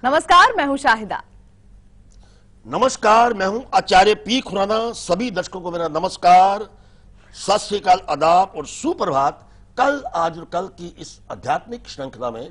नमस्कार, मैं हूं शाहिदा। नमस्कार, मैं हूं आचार्य पी खुराना। सभी दर्शकों को मेरा नमस्कार, सत श्री अकाल, आदाब और सुप्रभात। कल, आज और कल की इस आध्यात्मिक श्रृंखला में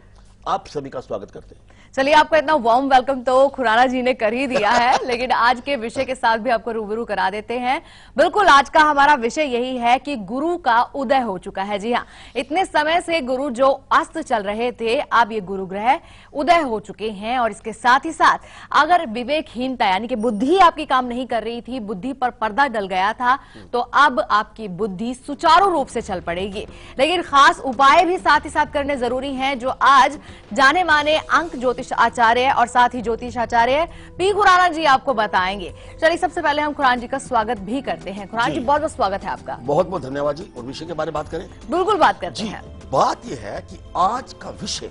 आप सभी का स्वागत करते हैं। चलिए, आपको इतना वार्म वेलकम तो खुराना जी ने कर ही दिया है, लेकिन आज के विषय के साथ भी आपको रूबरू करा देते हैं। बिल्कुल, आज का हमारा विषय यही है कि गुरु का उदय हो चुका है। जी हाँ, इतने समय से गुरु जो अस्त चल रहे थे, अब ये गुरु ग्रह उदय हो चुके हैं। और इसके साथ ही साथ अगर विवेकहीनता यानी कि बुद्धि आपकी काम नहीं कर रही थी, बुद्धि पर पर्दा डल गया था, तो अब आपकी बुद्धि सुचारू रूप से चल पड़ेगी। लेकिन खास उपाय भी साथ ही साथ करने जरूरी हैं, जो आज जाने माने अंक ज्योतिष आचार्य और साथ ही ज्योतिष आचार्य पी खुराना जी आपको बताएंगे। चलिए, सबसे पहले हम खुराना जी का स्वागत भी करते हैं। खुराना जी, बहुत बहुत स्वागत है आपका। बहुत बहुत धन्यवाद जी। और विषय के बारे में बात करें? बिल्कुल बात करते हैं। बात यह है कि आज का विषय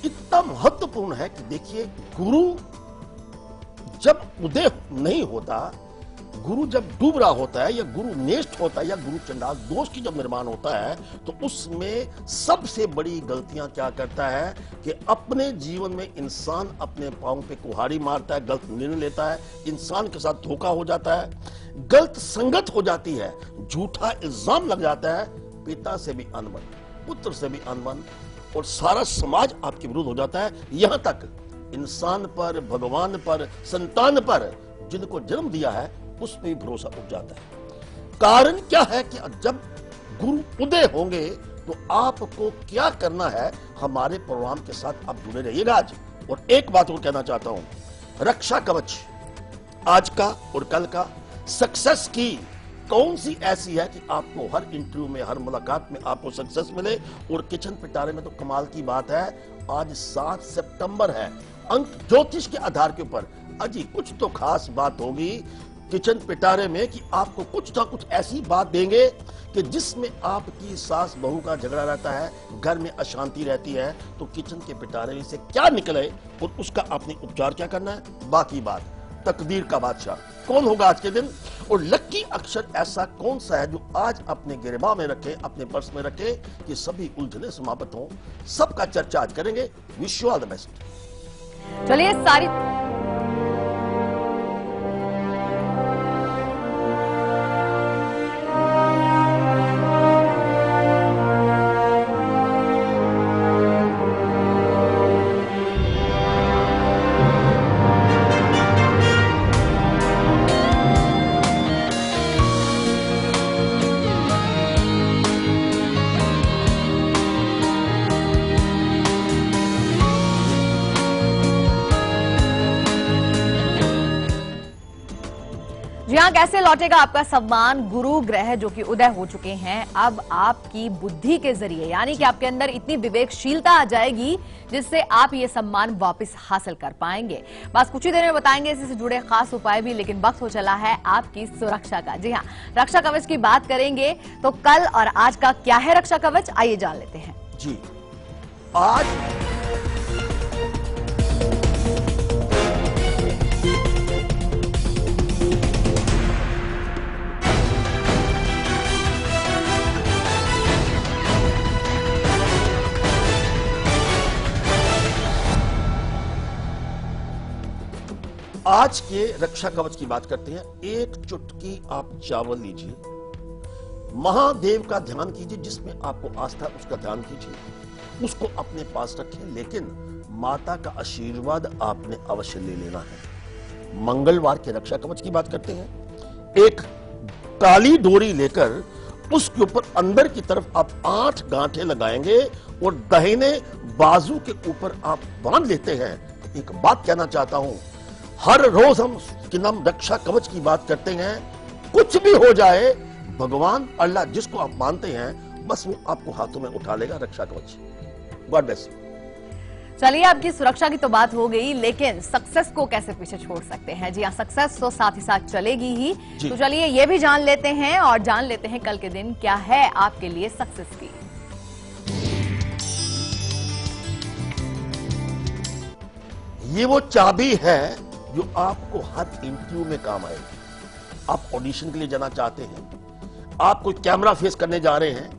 इतना महत्वपूर्ण है कि देखिए, गुरु जब उदय नहीं होता, गुरु जब डूब रहा होता है, या गुरु नेष्ट होता है, या गुरु चंडाल दोष की जब निर्माण होता है, तो उसमें सबसे बड़ी गलतियां क्या करता है कि अपने जीवन में इंसान अपने पांव पे कुल्हाड़ी मारता है, गलत निर्णय लेता है, इंसान के साथ धोखा हो जाता है, गलत संगत हो जाती है, झूठा इल्जाम लग जाता है, पिता से भी अनबन, पुत्र से भी अनबन, और सारा समाज आपके विरुद्ध हो जाता है। यहां तक इंसान पर, भगवान पर, संतान पर, जिनको जन्म दिया है, उस पर भी भरोसा उठ जाता है। कारण क्या है कि जब गुरु उदय होंगे तो आपको क्या करना है, हमारे प्रोग्राम के साथ आप जुड़े रहिएगा आज। और एक बात और कहना चाहता हूं, रक्षा कवच आज का और कल का, सक्सेस की कौन सी ऐसी है कि आपको हर इंटरव्यू में, हर मुलाकात में आपको सक्सेस मिले। और किचन पिटारे में तो कमाल की बात है, आज 7 सितंबर है, अंक ज्योतिष के आधार के ऊपर अजी कुछ तो खास बात होगी किचन पिटारे में, कि आपको कुछ ना कुछ ऐसी बात देंगे कि जिसमें आपकी सास बहू का झगड़ा रहता है, घर में अशांति रहती है, तो किचन के पिटारे में से क्या निकले और उसका आपने उपचार क्या करना है। बाकी बात, तकदीर का बादशाह कौन होगा आज के दिन, और लक्की अक्षर ऐसा कौन सा है जो आज अपने गिरबा में रखे, अपने पर्स में रखे, कि सभी उलझने समाप्त हों। सबका चर्चा आज करेंगे। Wish you all the best. चलिए, सारी कैसे लौटेगा आपका सम्मान। गुरु ग्रह जो कि उदय हो चुके हैं, अब आपकी बुद्धि के जरिए यानी कि आपके अंदर इतनी विवेकशीलता आ जाएगी जिससे आप ये सम्मान वापस हासिल कर पाएंगे। बस कुछ ही देर में बताएंगे इससे जुड़े खास उपाय भी, लेकिन वक्त हो चला है आपकी सुरक्षा का। जी हाँ, रक्षा कवच की बात करेंगे तो कल और आज का क्या है रक्षा कवच, आइए जान लेते हैं। जी, आज आज के रक्षा कवच की बात करते हैं। एक चुटकी आप चावल लीजिए, महादेव का ध्यान कीजिए, जिसमें आपको आस्था उसका ध्यान कीजिए, उसको अपने पास रखें, लेकिन माता का आशीर्वाद आपने अवश्य ले लेना है। मंगलवार के रक्षा कवच की बात करते हैं। एक काली डोरी लेकर उसके ऊपर अंदर की तरफ आप 8 गांठें लगाएंगे और दाहिने बाजू के ऊपर आप बांध लेते हैं। एक बात कहना चाहता हूं, हर रोज हम कि नाम रक्षा कवच की बात करते हैं, कुछ भी हो जाए, भगवान अल्लाह जिसको आप मानते हैं, बस वो आपको हाथों में उठा लेगा रक्षा कवच। God bless. चलिए, आपकी सुरक्षा की तो बात हो गई, लेकिन सक्सेस को कैसे पीछे छोड़ सकते हैं। जी हाँ, सक्सेस तो साथ ही साथ चलेगी ही। तो चलिए ये भी जान लेते हैं, और जान लेते हैं कल के दिन क्या है आपके लिए सक्सेस की। ये वो चाबी है जो आपको हर इंटरव्यू में काम आएगी। आप ऑडिशन के लिए जाना चाहते हैं, आप कोई कैमरा फेस करने जा रहे हैं,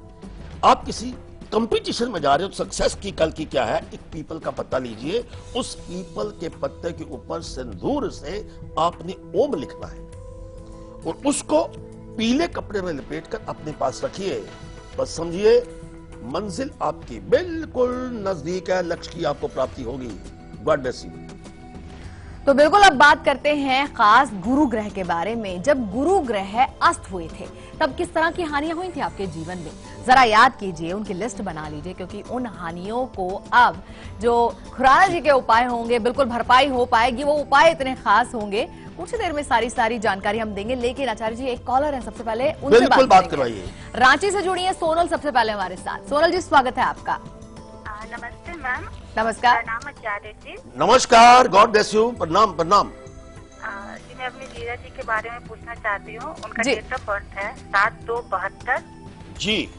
आप किसी कंपटीशन में जा रहे हो तो सक्सेस की कल की क्या है? एक पीपल का पत्ता लीजिए, उस पीपल के पत्ते के ऊपर सिंदूर से आपने ओम लिखना है और उसको पीले कपड़े में लपेटकर अपने पास रखिए। बस समझिए मंजिल आपकी बिल्कुल नजदीक है, लक्ष्य की आपको प्राप्ति होगी। God bless you. तो बिल्कुल अब बात करते हैं खास गुरु ग्रह के बारे में। जब गुरु ग्रह अस्त हुए थे तब किस तरह की हानियां हुई थी आपके जीवन में, जरा याद कीजिए, उनकी लिस्ट बना लीजिए, क्योंकि उन हानियों को अब जो खुराना जी के उपाय होंगे बिल्कुल भरपाई हो पाएगी। वो उपाय इतने खास होंगे, कुछ देर में सारी जानकारी हम देंगे। लेकिन आचार्य जी एक कॉलर है, सबसे पहले उनसे बिल्कुल बात करेंगे। करवाइए। रांची से जुड़ी है सोनल सबसे पहले हमारे साथ। सोनल जी स्वागत है आपका। नमस्ते मैम। नमस्कार। मेरा नाम आचार्य जी। नमस्कार, गॉड ब्लेस यू। प्रणाम प्रणाम। जी मैं अपनी जीजा जी के बारे में पूछना चाहती हूँ। उनका जी। डेट ऑफ बर्थ है 7/2/72, जी।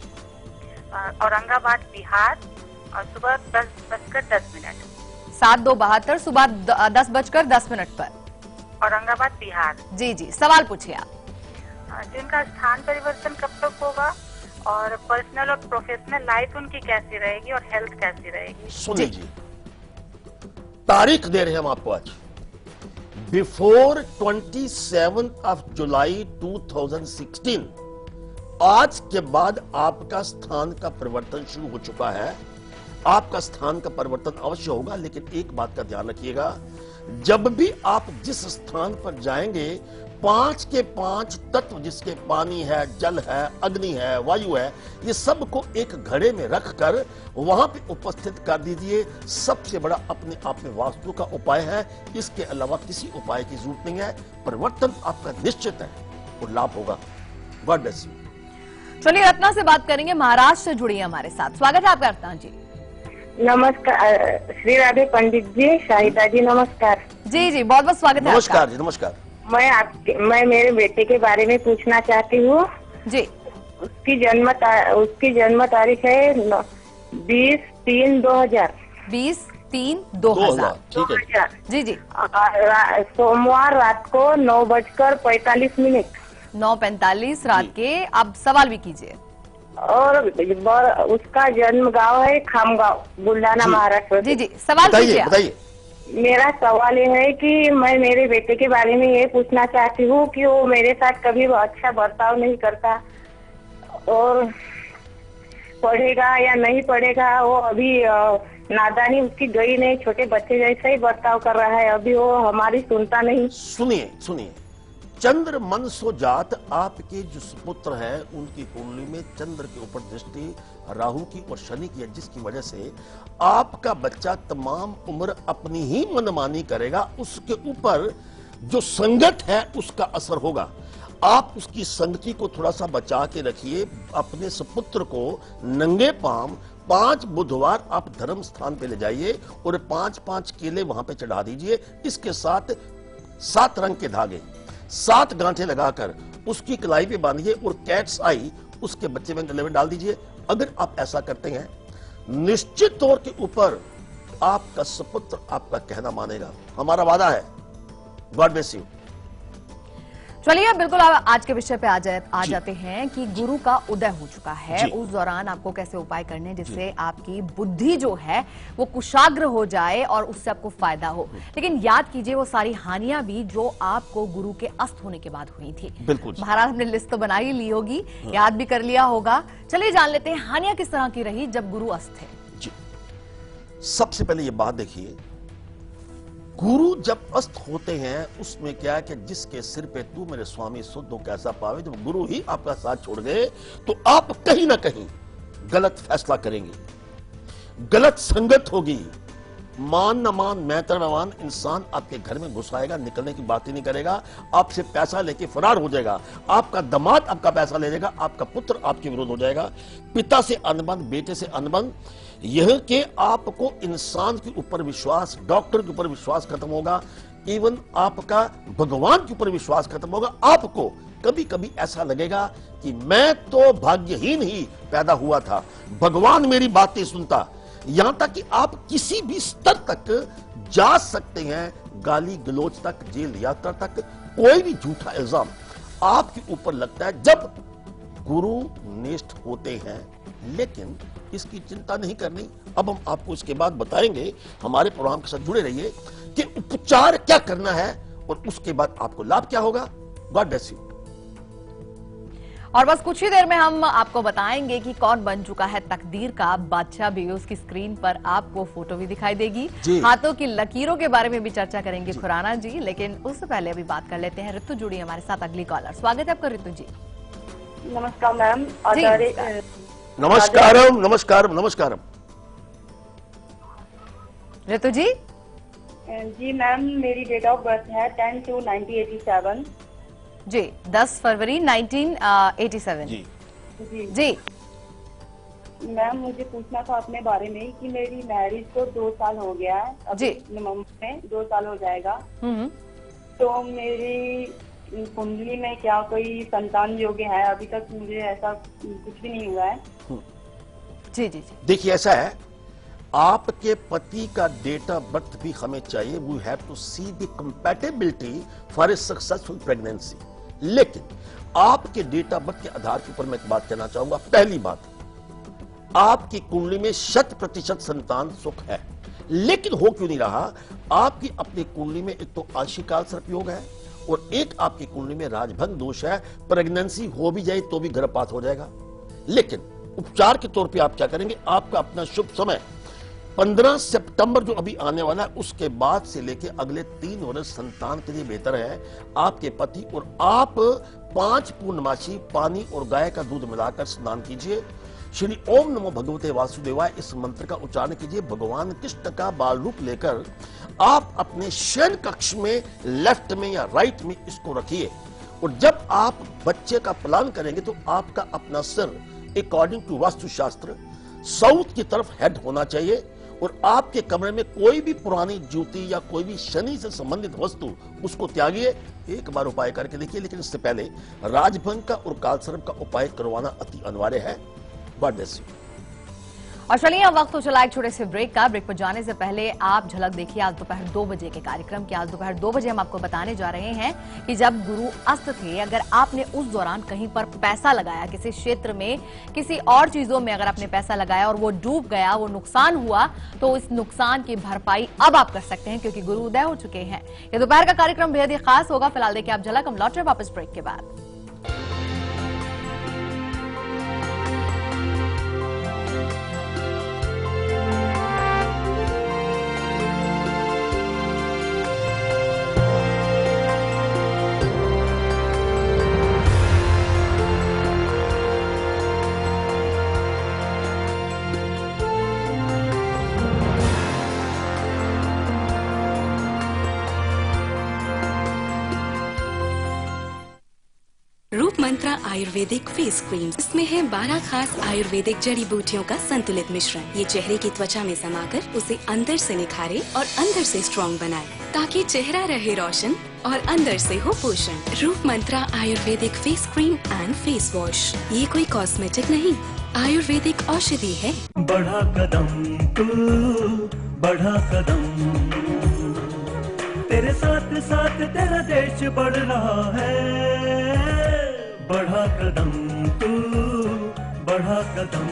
औरंगाबाद बिहार, और सुबह 10:10 7/2/72 सुबह 10:10 पर, औरंगाबाद बिहार। जी जी, सवाल पूछिए आप। जी उनका स्थान परिवर्तन कब तक होगा, और पर्सनल और प्रोफेशनल लाइफ उनकी कैसी रहेगी, और हेल्थ कैसी रहेगी? सुनिए जी, तारीख दे रहे हैं हम आपको आज। बिफोर 27 जुलाई 2016, आज के बाद आपका स्थान का परिवर्तन शुरू हो चुका है। आपका स्थान का परिवर्तन अवश्य होगा, लेकिन एक बात का ध्यान रखिएगा, जब भी आप जिस स्थान पर जाएंगे, 5 के 5 तत्व जिसके पानी है, जल है, अग्नि है, वायु है, ये सब को एक घड़े में रखकर वहां पे उपस्थित कर दीजिए। सबसे बड़ा अपने आप में वास्तु का उपाय है, इसके अलावा किसी उपाय की जरूरत नहीं है। परिवर्तन आपका निश्चित है और लाभ होगा। God bless you. चलिए रत्ना से बात करेंगे, महाराष्ट्र से जुड़ी है हमारे साथ। स्वागत है आपका रत्ना जी। नमस्कार श्री राधे पंडित जी, शाहिदा जी नमस्कार। जी जी, बहुत बहुत स्वागत है नमस्कार जी, नमस्कार। मैं मेरे बेटे के बारे में पूछना चाहती हूँ जी। उसकी जन्म तारीख है 20/3/2000। 20/3/2000। ठीक है। 2000। जी जी, सोमवार रात को 9:45। 9:45 रात के। आप सवाल भी कीजिए। और उसका जन्म गांव है खामगांव, बुल्ढाना, जी। महाराष्ट्र। जी जी, सवाल बताइए कीजिए आप। बताइए। मेरा सवाल ये है कि मैं मेरे बेटे के बारे में ये पूछना चाहती हूँ कि वो मेरे साथ कभी अच्छा बर्ताव नहीं करता, और पढ़ेगा या नहीं पढ़ेगा, वो अभी नादानी उसकी गई नहीं, छोटे बच्चे जैसा ही बर्ताव कर रहा है, अभी वो हमारी सुनता नहीं। सुनिए सुनिए, चंद्र मन सो जात, आपके जो सुपुत्र है उनकी कुंडली में चंद्र के ऊपर दृष्टि राहु की और शनि की है, जिसकी वजह से आपका बच्चा तमाम उम्र अपनी ही मनमानी करेगा। उसके ऊपर जो संगत है उसका असर होगा। आप उसकी संगति को थोड़ा सा बचा के रखिए। अपने सुपुत्र को नंगे पांव 5 बुधवार आप धर्म स्थान पे ले जाइए और 5-5 केले वहां पे चढ़ा दीजिए। इसके साथ 7 रंग के धागे, 7 गांठें लगाकर उसकी कलाई पे बांधिए और कैट्स आई उसके बच्चे में गले में डाल दीजिए। अगर आप ऐसा करते हैं, निश्चित तौर के ऊपर आपका सुपुत्र आपका कहना मानेगा। हमारा वादा है। God bless you. चलिए बिल्कुल आज के विषय पे आ जाते हैं कि गुरु का उदय हो चुका है। जी। उस दौरान आपको कैसे उपाय करने जिससे आपकी बुद्धि जो है वो कुशाग्र हो जाए और उससे आपको फायदा हो। लेकिन याद कीजिए वो सारी हानियां भी जो आपको गुरु के अस्त होने के बाद हुई थी। बिल्कुल। महाराज हमने लिस्ट तो बना ही ली होगी, याद भी कर लिया होगा। चलिए जान लेते हैं हानियां किस तरह की रही जब गुरु अस्त थे। जी, सबसे पहले ये बात देखिए, गुरु जब अस्त होते हैं उसमें क्या है कि जिसके सिर पे तू मेरे स्वामी सुध हो कैसा पावे, जब गुरु ही आपका साथ छोड़ गए तो आप कहीं ना कहीं गलत फैसला करेंगे, गलत संगत होगी। मान न मान मैत्रवान इंसान आपके घर में घुस आएगा, निकलने की बात ही नहीं करेगा, आपसे पैसा लेके फरार हो जाएगा, आपका दामाद आपका पैसा ले जाएगा, आपका पुत्र आपके विरोध हो जाएगा, पिता से अनबन, बेटे से अनबन, यह कि आपको इंसान के ऊपर विश्वास, डॉक्टर के ऊपर विश्वास खत्म होगा, इवन आपका भगवान के ऊपर विश्वास खत्म होगा। आपको कभी कभी ऐसा लगेगा कि मैं तो भाग्यहीन ही पैदा हुआ था, भगवान मेरी बात नहीं सुनता। यहां तक कि आप किसी भी स्तर तक जा सकते हैं, गाली गलोच तक, जेल यात्रा तक, कोई भी झूठा इल्जाम आपके ऊपर लगता है। जब गुरु नेष्ट होते हैं, लेकिन इसकी चिंता नहीं करनी। अब हम आपको इसके बाद बताएंगे, हमारे प्रोग्राम के साथ जुड़े रहिए कि उपचार क्या करना है और उसके बाद आपको लाभ क्या होगा। God bless you. और बस कुछ ही देर में हम आपको बताएंगे कि कौन बन चुका है तकदीर का बादशाह भी। उसकी स्क्रीन पर आपको फोटो भी दिखाई देगी, हाथों की लकीरों के बारे में भी चर्चा करेंगे खुराना जी। लेकिन उससे पहले अभी बात कर लेते हैं, ऋतु जुड़ी हमारे साथ अगली कॉलर। स्वागत है आपका ऋतु जी। नमस्कार मैम। नमस्कारम नमस्कारम नमस्कारम। ऋतु जी। जी मैम, मेरी डेट ऑफ बर्थ है 10/2/1987। जी, 10 फरवरी 1987। जी जी मैम, मुझे पूछना था अपने बारे में कि मेरी मैरिज को 2 साल हो गया है। अभी नवंबर में 2 साल हो जाएगा। तो मेरी कुंडली में क्या कोई संतान योग्य है? अभी तक मुझे ऐसा कुछ भी नहीं हुआ है। जी जी जी। देखिए, ऐसा है, आपके पति का डेट ऑफ बर्थ भी हमें चाहिए। We have to see the compatibility for a successful pregnancy. लेकिन आपके डेट ऑफ बर्थ के आधार के ऊपर मैं एक बात कहना चाहूंगा। पहली बात, आपकी कुंडली में 100% संतान सुख है, लेकिन हो क्यों नहीं रहा? आपकी अपनी कुंडली में एक तो आशिकाल सर्प योग है और एक आपकी कुंडली में राजभंग दोष है। प्रेगनेंसी हो भी जाए तो भी गर्भपात हो जाएगा। लेकिन उपचार के तौर पे आप क्या करेंगे? आपका अपना शुभ समय 15 सितंबर जो अभी आने वाला है, उसके बाद से लेके अगले 3 वर्ष संतान के लिए बेहतर है। आपके पति और आप 5 पूर्णमासी पानी और गाय का दूध मिलाकर स्नान कीजिए। श्री ओम नमो भगवते वासुदेवाय इस मंत्र का उच्चारण कीजिए। भगवान कृष्ण का बाल रूप लेकर आप अपने शयन कक्ष में लेफ्ट में या राइट में इसको रखिए। और जब आप बच्चे का प्लान करेंगे तो आपका अपना सिर अकॉर्डिंग टू वास्तुशास्त्र साउथ की तरफ हेड होना चाहिए। और आपके कमरे में कोई भी पुरानी जूती या कोई भी शनि से संबंधित वस्तु, उसको त्यागिए। एक बार उपाय करके देखिए, लेकिन इससे पहले राजभंग का और कालसर्प का उपाय करवाना अति अनिवार्य है। God bless you. और चलिए, अब वक्त हो चला एक छोटे से ब्रेक का। ब्रेक पर जाने से पहले आप झलक देखिए आज दोपहर 2 बजे के कार्यक्रम की। आज दोपहर 2 बजे हम आपको बताने जा रहे हैं कि जब गुरु अस्त थे, अगर आपने उस दौरान कहीं पर पैसा लगाया, किसी क्षेत्र में, किसी और चीजों में अगर आपने पैसा लगाया और वो डूब गया, वो नुकसान हुआ, तो इस नुकसान की भरपाई अब आप कर सकते हैं क्योंकि गुरु उदय हो चुके हैं। ये दोपहर का कार्यक्रम बेहद ही खास होगा। फिलहाल देखिए आप झलक, हम लौट रहे वापस ब्रेक के बाद। रूप मंत्रा आयुर्वेदिक फेस क्रीम, इसमें है 12 खास आयुर्वेदिक जड़ी बूटियों का संतुलित मिश्रण। ये चेहरे की त्वचा में समाकर उसे अंदर से निखारे और अंदर से स्ट्रॉन्ग बनाए, ताकि चेहरा रहे रोशन और अंदर से हो पोषण। Roop Mantra ayurvedic face cream and face wash, ये कोई कॉस्मेटिक नहीं, आयुर्वेदिक औषधि है। बढ़ा कदम तू, बढ़ा कदम, तेरे साथ साथ तेरा देश बढ़ रहा है। बढ़ा कदम तू, बढ़ा कदम,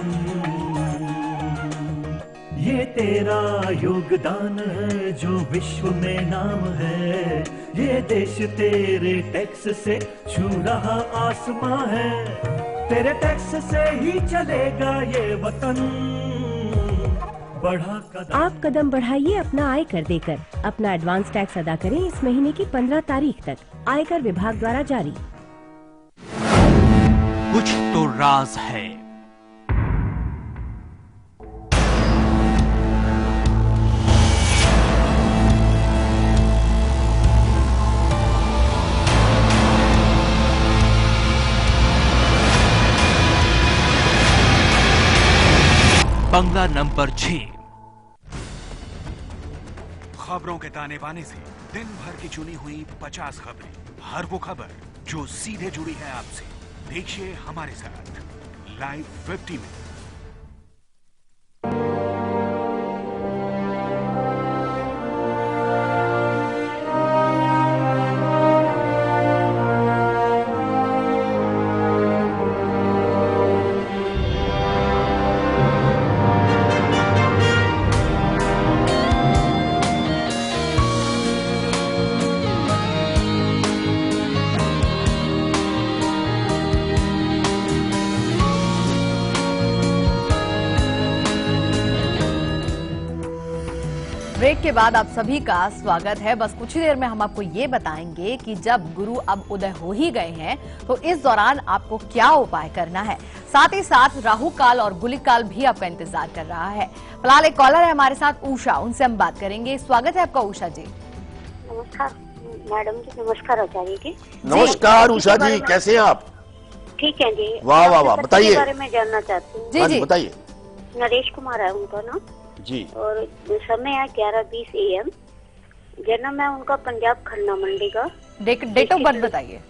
ये तेरा योगदान है जो विश्व में नाम है। ये देश तेरे टैक्स से छू रहा आसमां है। तेरे टैक्स से ही चलेगा ये वतन। बढ़ा कदम। आप कदम बढ़ाइए अपना आयकर देकर। अपना एडवांस टैक्स अदा करें इस महीने की 15 तारीख तक। आयकर विभाग द्वारा जारी। कुछ तो राज है। बंगला नंबर 6। खबरों के ताने बाने से दिन भर की चुनी हुई 50 खबरें, हर वो खबर जो सीधे जुड़ी है आपसे। देखिए हमारे साथ लाइव 50 में। के बाद आप सभी का स्वागत है। बस कुछ ही देर में हम आपको ये बताएंगे कि जब गुरु अब उदय हो ही गए हैं तो इस दौरान आपको क्या उपाय करना है। साथ ही साथ राहु काल और गुलिक काल भी आपका इंतजार कर रहा है। फिलहाल एक कॉलर है हमारे साथ, उषा, उनसे हम बात करेंगे। स्वागत है आपका उषा जी। नमस्कार मैडम जी। नमस्कार आचार्य जी। नमस्कार उषा जी, कैसे हैं आप? ठीक है जी। वाह वाह वाह, बताइए। के बारे में जानना चाहती हूँ। जी जी बताइए। नरेश कुमार है उनका नाम जी। और समय है 11:20 AM। जन्म है उनका पंजाब खन्ना मंडी का। डेट ऑफ बर्थ बताइए।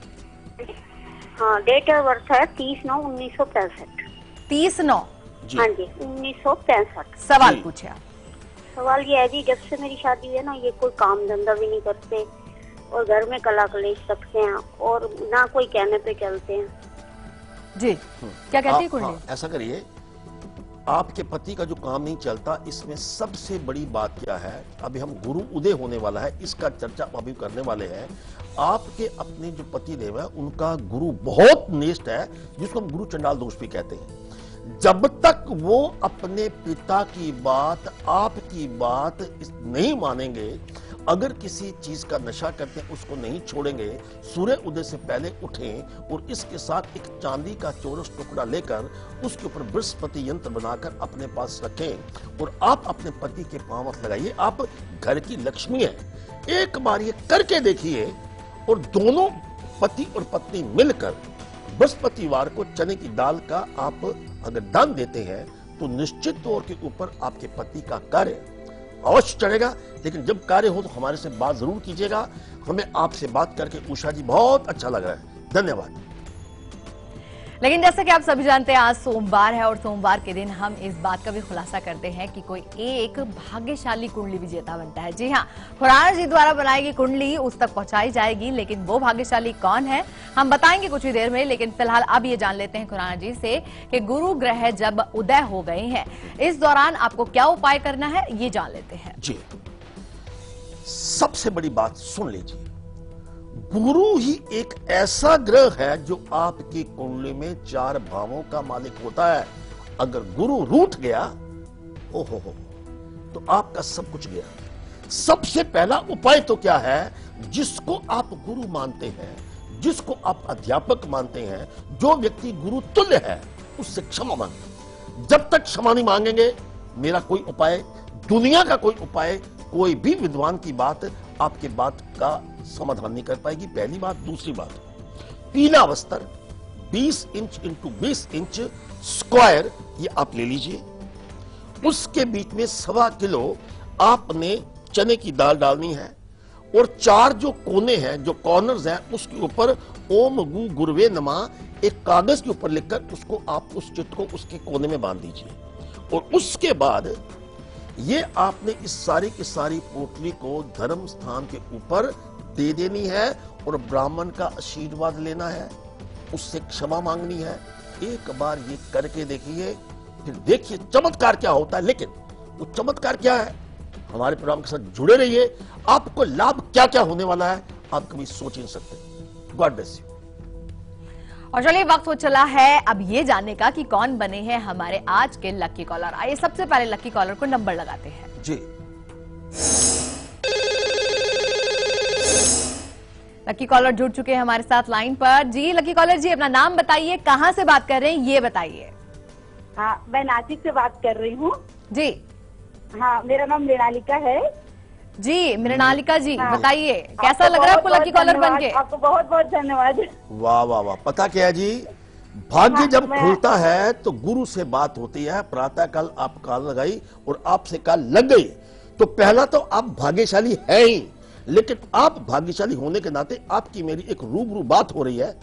हाँ, डेट ऑफ बर्थ है 30/9/1965। 30/9? हाँ जी, 1965। सवाल पूछे आप। सवाल ये है जी, जब से मेरी शादी हुई है ना, ये कोई काम धंधा भी नहीं करते और घर में कला कलेश रखते हैं और ना कोई कहने पे चलते हैं जी। क्या कहती है कुंडली? ऐसा करिए, आपके पति का जो काम नहीं चलता, इसमें सबसे बड़ी बात क्या है, अभी हम गुरु उदय होने वाला है, इसका चर्चा अभी करने वाले हैं। आपके अपने जो पति देव है उनका गुरु बहुत नेष्ट है, जिसको हम गुरु चंडाल दोष भी कहते हैं। जब तक वो अपने पिता की बात, आपकी बात नहीं मानेंगे, अगर किसी चीज का नशा करते हैं उसको नहीं छोड़ेंगे, सूर्य उदय से पहले उठें और इसके साथ एक चांदी का चौरस टुकड़ा लेकर उसके ऊपर बृहस्पति यंत्र बनाकर अपने पास रखें और आप अपने पति के पांव हाथ लगाइए। आप घर की लक्ष्मी है, एक बार ये करके देखिए और दोनों पति और पत्नी मिलकर बृहस्पतिवार को चने की दाल का आप अगर दान देते हैं तो निश्चित तौर के ऊपर आपके पति का कार्य अवश्य चढ़ेगा। लेकिन जब कार्य हो तो हमारे से बात जरूर कीजिएगा। हमें आपसे बात करके उषा जी बहुत अच्छा लग रहा है। धन्यवाद। लेकिन जैसा कि आप सभी जानते हैं, आज सोमवार है और सोमवार के दिन हम इस बात का भी खुलासा करते हैं कि कोई एक भाग्यशाली कुंडली विजेता बनता है। जी हाँ, खुराना जी द्वारा बनाई गई कुंडली उस तक पहुंचाई जाएगी, लेकिन वो भाग्यशाली कौन है हम बताएंगे कुछ ही देर में। लेकिन फिलहाल अब ये जान लेते हैं खुराना जी से कि गुरु ग्रह जब उदय हो गए हैं, इस दौरान आपको क्या उपाय करना है, ये जान लेते हैं। जी, सबसे बड़ी बात सुन लीजिए, गुरु ही एक ऐसा ग्रह है जो आपकी कुंडली में 4 भावों का मालिक होता है। अगर गुरु रूठ गया, ओहो हो, तो आपका सब कुछ गया। सबसे पहला उपाय तो क्या है, जिसको आप गुरु मानते हैं, जिसको आप अध्यापक मानते हैं, जो व्यक्ति गुरु तुल्य है, उससे क्षमा मांगे। जब तक क्षमा नहीं मांगेंगे, मेरा कोई उपाय, दुनिया का कोई उपाय, कोई भी विद्वान की बात आपके बात का समाधान नहीं कर पाएगी। पहली बात। दूसरी बात, पीला वस्त्र 20 इंच इंटू 20 इंच स्क्वायर, ये आप ले लीजिए। उसके बीच में 1.25 किलो आपने चने की दाल डालनी है और 4 जो कोने हैं, जो कॉर्नर्स हैं, उसके ऊपर ओम गु गुरुवे नमः एक कागज के ऊपर लिखकर उसको आप उस चित्र को उसके कोने में बांध दीजिए। और उसके बाद ये आपने इस सारी की सारी पोटली को धर्म स्थान के ऊपर दे देनी है और ब्राह्मण का आशीर्वाद लेना है, उससे क्षमा मांगनी है। एक बार ये करके देखिए, फिर देखिए चमत्कार क्या होता है। लेकिन वो चमत्कार क्या है, हमारे प्रोग्राम के साथ जुड़े रहिए। आपको लाभ क्या क्या होने वाला है आप कभी सोच नहीं सकते। God bless you. और चलिए, वक्त हो चला है अब ये जानने का कि कौन बने हैं हमारे आज के लकी कॉलर। आइए सबसे पहले लकी कॉलर को नंबर लगाते हैं। जी, लकी कॉलर जुड़ चुके हैं हमारे साथ लाइन पर। जी लकी कॉलर जी, अपना नाम बताइए, कहां से बात कर रहे हैं ये बताइए। हाँ, मैं नासिक से बात कर रही हूँ। जी हाँ, मेरा नाम मृणालिका है। जी मृणालिका जी, हाँ। बताइए कैसा लग रहा है आपको लकी कॉलर बन के? आपको बहुत बहुत धन्यवाद। वाह वाह वाह। पता क्या है जी, भाग्य हाँ, जब खुलता है तो गुरु से बात होती है। प्रातः काल आप काल लगाई और आपसे काल लग गई, तो पहला तो आप भाग्यशाली है ही, लेकिन आप भाग्यशाली होने के नाते आपकी मेरी एक रूबरू बात हो रही है।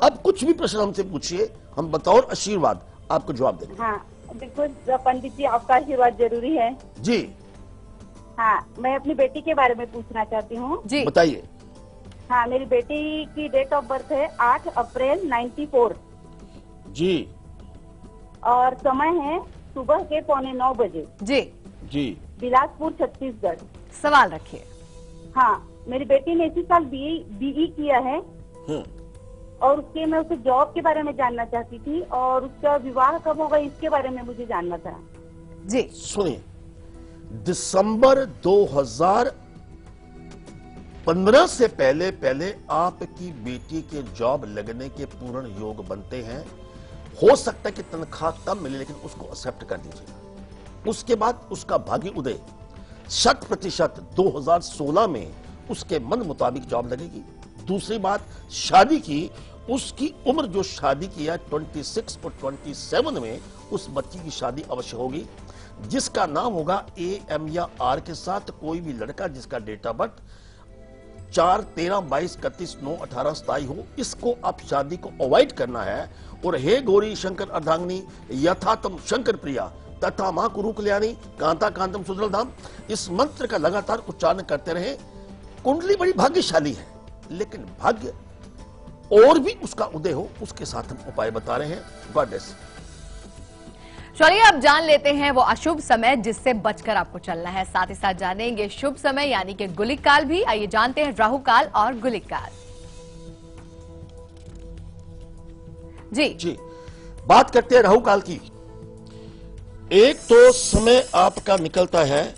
अब कुछ भी प्रश्न हमसे पूछिए, हम बताओ और आशीर्वाद आपको जवाब देंगे। हाँ बिल्कुल पंडित जी, आपका आशीर्वाद जरूरी है जी। हाँ, मैं अपनी बेटी के बारे में पूछना चाहती हूँ। जी बताइए। हाँ, मेरी बेटी की डेट ऑफ बर्थ है 8 अप्रैल 94 जी और समय है सुबह के 8:45 बजे। जी जी। बिलासपुर छत्तीसगढ़। सवाल रखिए। हाँ, मेरी बेटी ने इसी साल बीई किया है और उसके मैं उसे जॉब के बारे में जानना चाहती थी और उसका विवाह कब होगा इसके बारे में मुझे जानना था। जी सुनिए, दिसंबर 2015 से पहले आपकी बेटी के जॉब लगने के पूर्ण योग बनते हैं। हो सकता है कि तनख्वाह कम मिले, लेकिन उसको एक्सेप्ट कर दीजिएगा। उसके बाद उसका भाग्य उदय 100% 2016 में उसके मन मुताबिक जॉब लगेगी। दूसरी बात, शादी की, उसकी उम्र जो शादी की है 26 और 27 में उस बच्ची की शादी अवश्य होगी, जिसका नाम होगा AM या R के साथ। कोई भी लड़का जिसका डेट ऑफ बर्थ 4, 13, 22, 31, 9, 18, 27 हो, इसको आप शादी को अवॉइड करना है। और हे गौरी शंकर अर्धांगिनी यथा तुम शंकर प्रिया तथा मां कुरु कल्याणी कांता कांतम सुदल धाम, इस मंत्र का लगातार उच्चारण करते रहे। कुंडली बड़ी भाग्यशाली है, लेकिन भाग्य और भी उसका उदय हो, उसके साथ हम उपाय बता रहे हैं। God bless. चलिए अब जान लेते हैं वो अशुभ समय जिससे बचकर आपको चलना है। साथ ही साथ जानेंगे शुभ समय यानी कि गुलिक काल भी। आइए जानते हैं राहु काल और गुलिक काल। जी बात करते हैं राहु काल की। एक तो समय आपका निकलता है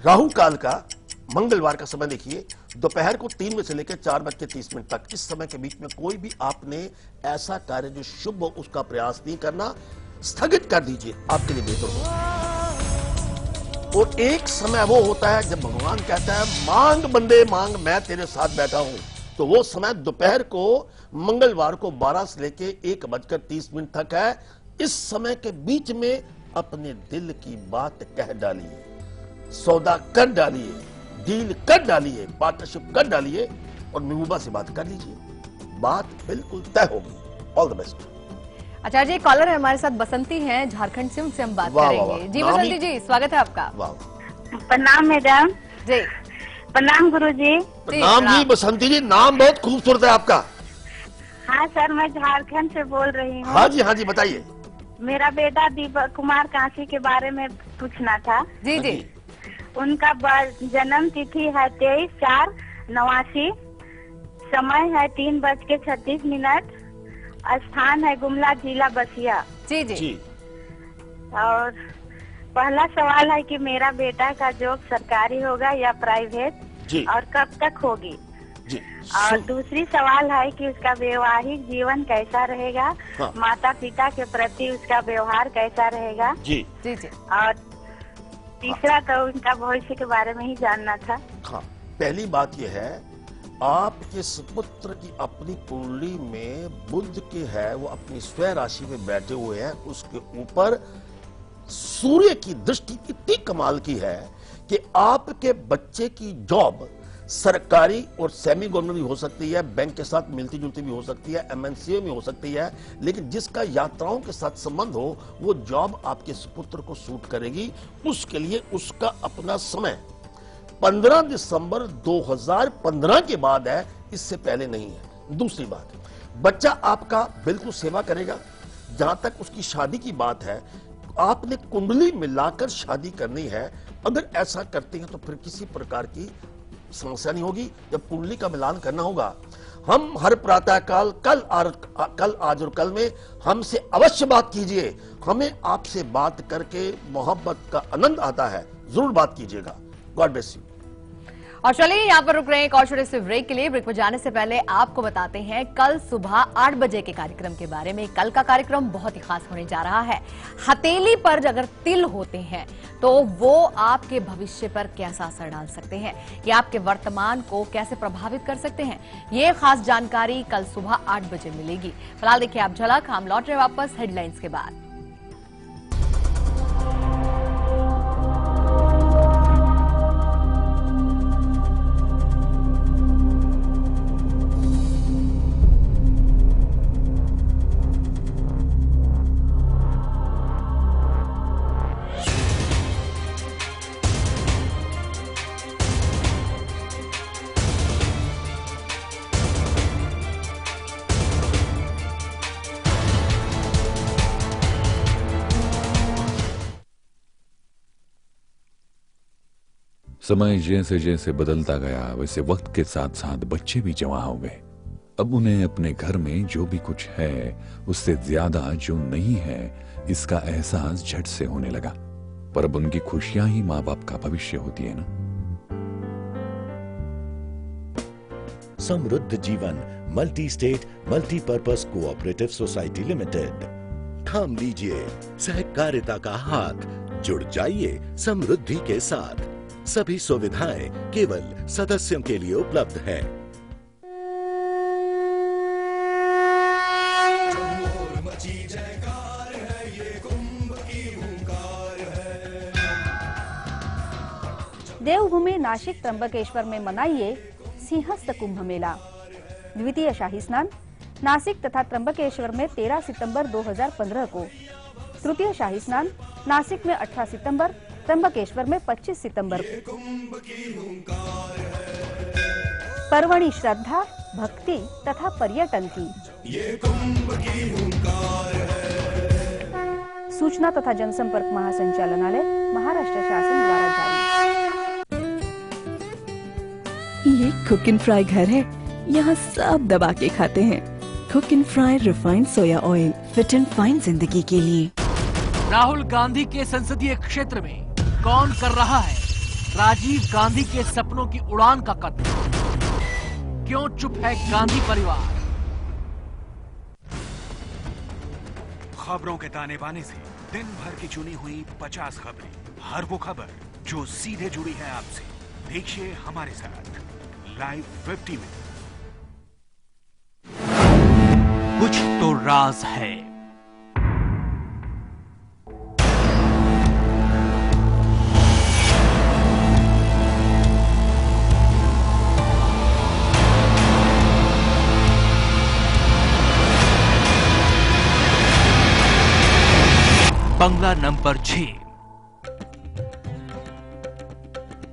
राहु काल का, मंगलवार का समय देखिए, दोपहर को 3 बजे से लेकर 4:30 तक। इस समय के बीच में कोई भी आपने ऐसा कार्य जो शुभ हो उसका प्रयास नहीं करना, स्थगित कर दीजिए, आपके लिए बेहतर होगा। और एक समय वो होता है जब भगवान कहता है मांग बंदे मांग, मैं तेरे साथ बैठा हूं। तो वो समय दोपहर को मंगलवार को 12 से लेकर 1:30 तक है। इस समय के बीच में अपने दिल की बात कह डालिए, सौदा कर डालिए, डील कर डालिए, पार्टनरशिप कर डालिए और महबूबा से बात कर लीजिए, बात बिल्कुल तय होगी। All the best. Acharya ji, caller है हमारे साथ, बसंती हैं झारखंड से, उनसे हम बात करेंगे। जी बसंती जी, स्वागत है आपका। प्रणाम मैडम। जी प्रणाम गुरु जी। प्रणाम जी बसंती जी, नाम बहुत खूबसूरत है आपका। हाँ सर, मैं झारखंड से बोल रही हूँ। हाँ जी बताइए। मेरा बेटा दीपक कुमार कांसी के बारे में पूछना था। जी उनका जन्म तिथि है 23/4/89, समय है 3:36, स्थान है गुमला, जिला बसिया। जी। और पहला सवाल है कि मेरा बेटा का जॉब सरकारी होगा या प्राइवेट, और कब तक होगी। और दूसरी सवाल है कि उसका वैवाहिक जीवन कैसा रहेगा, माता पिता के प्रति उसका व्यवहार कैसा रहेगा। जी। और तीसरा तो उनका भविष्य के बारे में ही जानना था। हाँ, पहली बात यह है, आपके सुपुत्र की अपनी कुंडली में बुध के है, वो अपनी स्वयं राशि में बैठे हुए हैं। उसके ऊपर सूर्य की दृष्टि इतनी कमाल की है कि आपके बच्चे की जॉब सरकारी और सेमी गवर्नमेंट भी हो सकती है, बैंक के साथ मिलती जुलती भी हो सकती है, MNC में हो सकती है, लेकिन जिसका यात्राओं के साथ संबंध हो वो जॉब आपके सुपुत्र को सूट करेगी। उसके लिए उसका अपना समय 15 दिसंबर 2015 के बाद है, इससे पहले नहीं है। दूसरी बात, बच्चा आपका बिल्कुल सेवा करेगा। जहां तक उसकी शादी की बात है, आपने कुंडली मिलाकर शादी करनी है। अगर ऐसा करते हैं तो फिर किसी प्रकार की समस्या नहीं होगी। जब कुंडली का मिलान करना होगा, हम हर प्रातः काल कल आज और कल में हमसे अवश्य बात कीजिए। हमें आपसे बात करके मोहब्बत का आनंद आता है, जरूर बात कीजिएगा। God bless you. और चलिए यहाँ पर रुक रहे हैं एक और छोटे से ब्रेक के लिए। ब्रेक पर जाने से पहले आपको बताते हैं कल सुबह 8 बजे के कार्यक्रम के बारे में। कल का कार्यक्रम बहुत ही खास होने जा रहा है। हथेली पर अगर तिल होते हैं तो वो आपके भविष्य पर कैसा असर डाल सकते हैं, ये आपके वर्तमान को कैसे प्रभावित कर सकते हैं, ये खास जानकारी कल सुबह 8 बजे मिलेगी। फिलहाल देखिए आप झलक, हम लौट रहे वापस हेडलाइंस के बाद। समय जैसे जैसे बदलता गया, वैसे वक्त के साथ साथ बच्चे भी जवां हो गए। अब उन्हें अपने घर में जो भी कुछ है उससे ज्यादा जो नहीं है, इसका एहसास झट से होने लगा। पर अब उनकी खुशियां ही माँ बाप का भविष्य होती है ना। समृद्ध जीवन multi state multipurpose cooperative society limited. थाम लीजिए सहकारिता का हाथ, जुड़ जाइए समृद्धि के साथ। सभी सुविधाएं केवल सदस्यों के लिए उपलब्ध है। देवभूमि नासिक त्र्यंबकेश्वर में मनाइए सिंहस्थ कुंभ मेला। द्वितीय शाही स्नान नासिक तथा त्र्यंबकेश्वर में 13 सितंबर 2015 को, तृतीय शाही स्नान नासिक में 18 सितंबर, त्र्यंबकेश्वर में 25 सितंबर को। पर्वणि श्रद्धा, भक्ति तथा पर्यटन की। ये कुंभ की हुंकार है। सूचना तथा जनसंपर्क महासंचालनालय, महाराष्ट्र शासन द्वारा जारी। ये कुक एंड फ्राई घर है, यहाँ सब दबा के खाते हैं। Cook and fry refined soya oil, fit and fine जिंदगी के लिए। राहुल गांधी के संसदीय क्षेत्र में कौन कर रहा है राजीव गांधी के सपनों की उड़ान का कत्ल? क्यों चुप है गांधी परिवार? खबरों के ताने बाने से दिन भर की चुनी हुई 50 खबरें, हर वो खबर जो सीधे जुड़ी है आपसे। देखिए हमारे साथ लाइव 50 में। कुछ तो राज है। बंगला नंबर 6।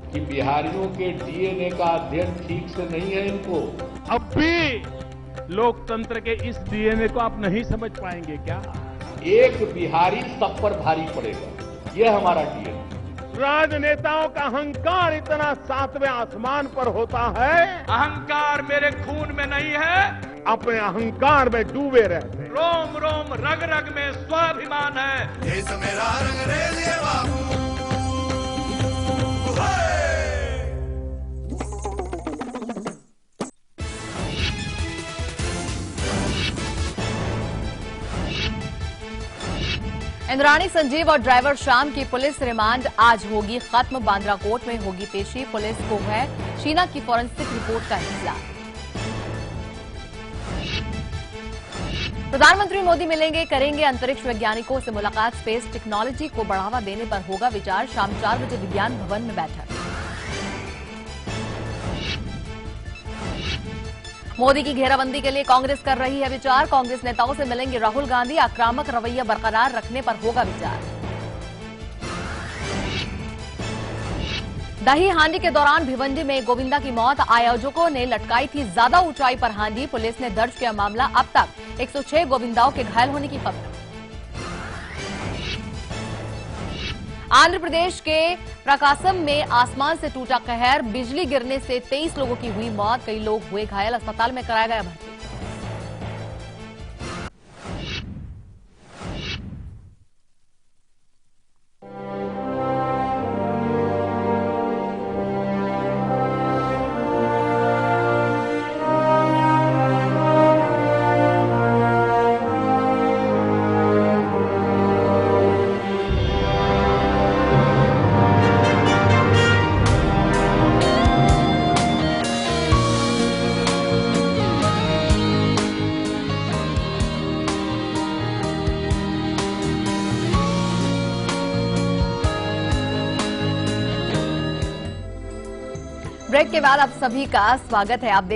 कि बिहारियों के डीएनए का अध्ययन ठीक से नहीं है इनको। अब भी लोकतंत्र के इस डीएनए को आप नहीं समझ पाएंगे क्या? एक बिहारी सब पर भारी पड़ेगा, यह हमारा डीएनए। राजनेताओं का अहंकार इतना 7वें आसमान पर होता है। अहंकार मेरे खून में नहीं है, अपने अहंकार में डूबे रहते। रोम रोम रग रग में स्वाभिमान है। देश मेरा रंगरेलिए बाबू। इंद्राणी संजीव और ड्राइवर श्याम की पुलिस रिमांड आज होगी खत्म। बांद्रा कोर्ट में होगी पेशी। पुलिस को है शीना की फॉरेंसिक रिपोर्ट का इंतजार। प्रधानमंत्री मोदी मिलेंगे, करेंगे अंतरिक्ष वैज्ञानिकों से मुलाकात। स्पेस टेक्नोलॉजी को बढ़ावा देने पर होगा विचार। शाम 4 बजे विज्ञान भवन में बैठक। मोदी की घेराबंदी के लिए कांग्रेस कर रही है विचार। कांग्रेस नेताओं से मिलेंगे राहुल गांधी। आक्रामक रवैया बरकरार रखने पर होगा विचार। दही हांडी के दौरान भिवंडी में गोविंदा की मौत। आयोजकों ने लटकाई थी ज्यादा ऊंचाई पर हांडी। पुलिस ने दर्ज किया मामला। अब तक 106 गोविंदाओं के घायल होने की खबर। आंध्र प्रदेश के प्रकाशम में आसमान से टूटा कहर। बिजली गिरने से 23 लोगों की हुई मौत। कई लोग हुए घायल। अस्पताल में कराया गया भर्ती। ब्रेक के बाद आप सभी का स्वागत है। आप देख